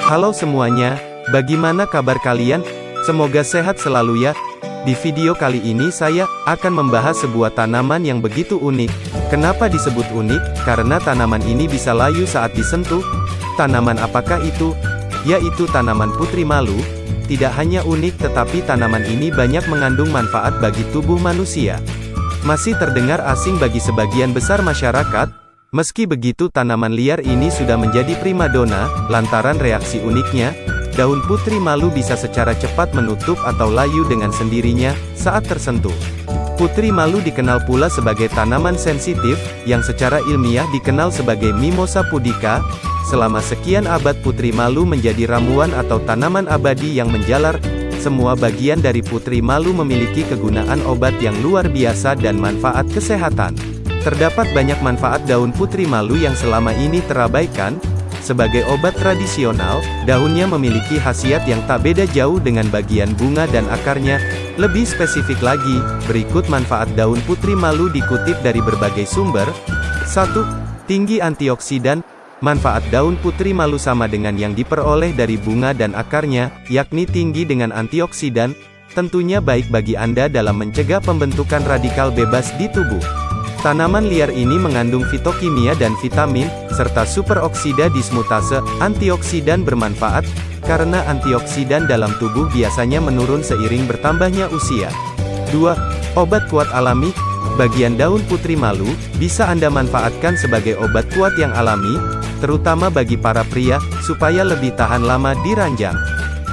Halo semuanya, bagaimana kabar kalian? Semoga sehat selalu ya. Di video kali ini saya akan membahas sebuah tanaman yang begitu unik. Kenapa disebut unik? Karena tanaman ini bisa layu saat disentuh. Tanaman apakah itu? Yaitu tanaman putri malu. Tidak hanya unik tetapi tanaman ini banyak mengandung manfaat bagi tubuh manusia. Masih terdengar asing bagi sebagian besar masyarakat. Meski begitu tanaman liar ini sudah menjadi primadona, lantaran reaksi uniknya, daun putri malu bisa secara cepat menutup atau layu dengan sendirinya, saat tersentuh. Putri malu dikenal pula sebagai tanaman sensitif, yang secara ilmiah dikenal sebagai Mimosa pudica. Selama sekian abad putri malu menjadi ramuan atau tanaman abadi yang menjalar. Semua bagian dari putri malu memiliki kegunaan obat yang luar biasa dan manfaat kesehatan. Terdapat banyak manfaat daun putri malu yang selama ini terabaikan. Sebagai obat tradisional, daunnya memiliki khasiat yang tak beda jauh dengan bagian bunga dan akarnya. Lebih spesifik lagi, berikut manfaat daun putri malu dikutip dari berbagai sumber. 1. Tinggi antioksidan. Manfaat daun putri malu sama dengan yang diperoleh dari bunga dan akarnya, yakni tinggi dengan antioksidan. Tentunya baik bagi Anda dalam mencegah pembentukan radikal bebas di tubuh. Tanaman liar ini mengandung fitokimia dan vitamin, serta superoksida dismutase. Antioksidan bermanfaat, karena antioksidan dalam tubuh biasanya menurun seiring bertambahnya usia. 2. Obat kuat alami. Bagian daun putri malu, bisa Anda manfaatkan sebagai obat kuat yang alami, terutama bagi para pria, supaya lebih tahan lama di ranjang.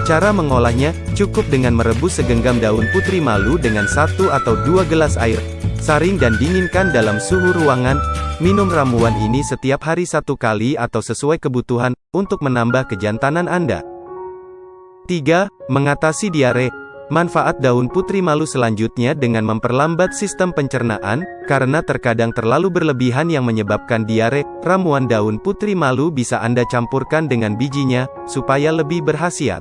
Cara mengolahnya, cukup dengan merebus segenggam daun putri malu dengan 1 atau 2 gelas air. Saring dan dinginkan dalam suhu ruangan. Minum ramuan ini setiap hari 1 kali atau sesuai kebutuhan, untuk menambah kejantanan Anda. 3. Mengatasi diare. Manfaat daun putri malu selanjutnya dengan memperlambat sistem pencernaan, karena terkadang terlalu berlebihan yang menyebabkan diare. Ramuan daun putri malu bisa Anda campurkan dengan bijinya, supaya lebih berkhasiat.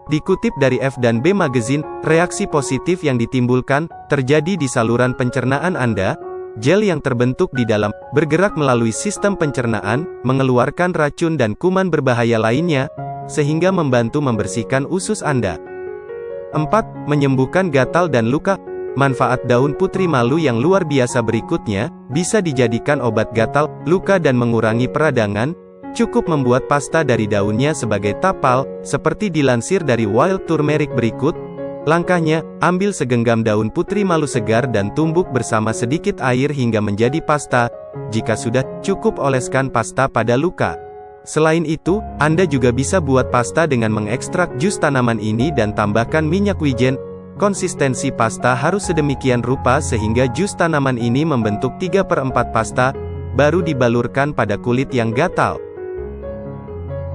Dikutip dari F&B Magazine, reaksi positif yang ditimbulkan, terjadi di saluran pencernaan Anda. Gel yang terbentuk di dalam, bergerak melalui sistem pencernaan, mengeluarkan racun dan kuman berbahaya lainnya, sehingga membantu membersihkan usus Anda. 4. Menyembuhkan gatal dan luka. Manfaat daun putri malu yang luar biasa berikutnya, bisa dijadikan obat gatal, luka dan mengurangi peradangan. Cukup membuat pasta dari daunnya sebagai tapal, seperti dilansir dari Wild Turmeric berikut. Langkahnya, ambil segenggam daun putri malu segar dan tumbuk bersama sedikit air hingga menjadi pasta. Jika sudah, cukup oleskan pasta pada luka. Selain itu, Anda juga bisa buat pasta dengan mengekstrak jus tanaman ini dan tambahkan minyak wijen. Konsistensi pasta harus sedemikian rupa sehingga jus tanaman ini membentuk 3/4 pasta, baru dibalurkan pada kulit yang gatal.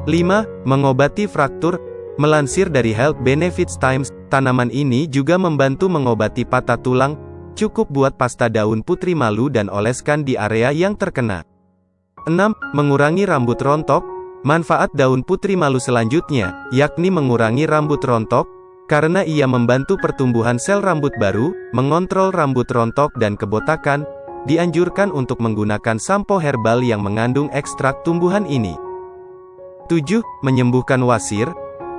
5. Mengobati fraktur. Melansir dari Health Benefits Times, tanaman ini juga membantu mengobati patah tulang. Cukup buat pasta daun putri malu dan oleskan di area yang terkena. 6. Mengurangi rambut rontok. Manfaat daun putri malu selanjutnya, yakni mengurangi rambut rontok, karena ia membantu pertumbuhan sel rambut baru, mengontrol rambut rontok dan kebotakan. Dianjurkan untuk menggunakan sampo herbal yang mengandung ekstrak tumbuhan ini. 7. Menyembuhkan wasir.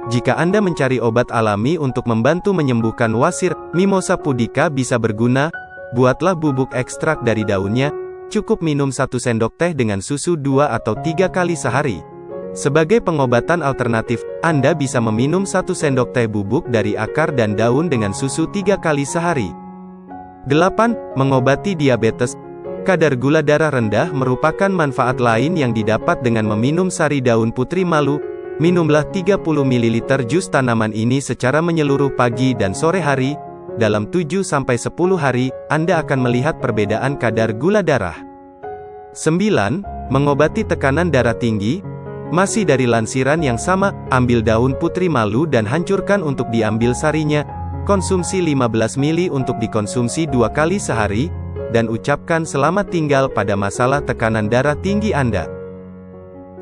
Jika Anda mencari obat alami untuk membantu menyembuhkan wasir, Mimosa pudica bisa berguna. Buatlah bubuk ekstrak dari daunnya. Cukup minum 1 sendok teh dengan susu 2 atau 3 kali sehari. Sebagai pengobatan alternatif, Anda bisa meminum 1 sendok teh bubuk dari akar dan daun dengan susu 3 kali sehari. 8. Mengobati diabetes. Kadar gula darah rendah merupakan manfaat lain yang didapat dengan meminum sari daun putri malu. Minumlah 30 ml jus tanaman ini secara menyeluruh pagi dan sore hari. Dalam 7-10 hari, Anda akan melihat perbedaan kadar gula darah. 9. Mengobati tekanan darah tinggi. Masih dari lansiran yang sama, ambil daun putri malu dan hancurkan untuk diambil sarinya. Konsumsi 15 ml untuk dikonsumsi 2 kali sehari. Dan ucapkan selamat tinggal pada masalah tekanan darah tinggi Anda.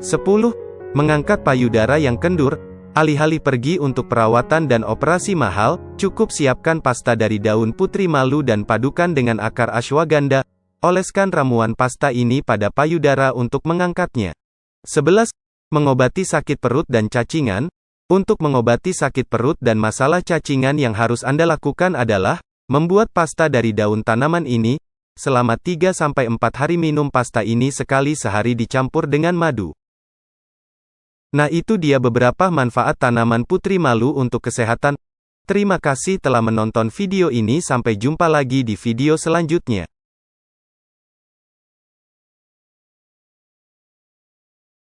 10. Mengangkat payudara yang kendur. Alih-alih pergi untuk perawatan dan operasi mahal, cukup siapkan pasta dari daun putri malu dan padukan dengan akar ashwagandha. Oleskan ramuan pasta ini pada payudara untuk mengangkatnya. 11. Mengobati sakit perut dan cacingan. Untuk mengobati sakit perut dan masalah cacingan yang harus Anda lakukan adalah membuat pasta dari daun tanaman ini. Selama 3-4 hari minum pasta ini sekali sehari dicampur dengan madu. Nah, itu dia beberapa manfaat tanaman putri malu untuk kesehatan. Terima kasih telah menonton video ini, sampai jumpa lagi di video selanjutnya.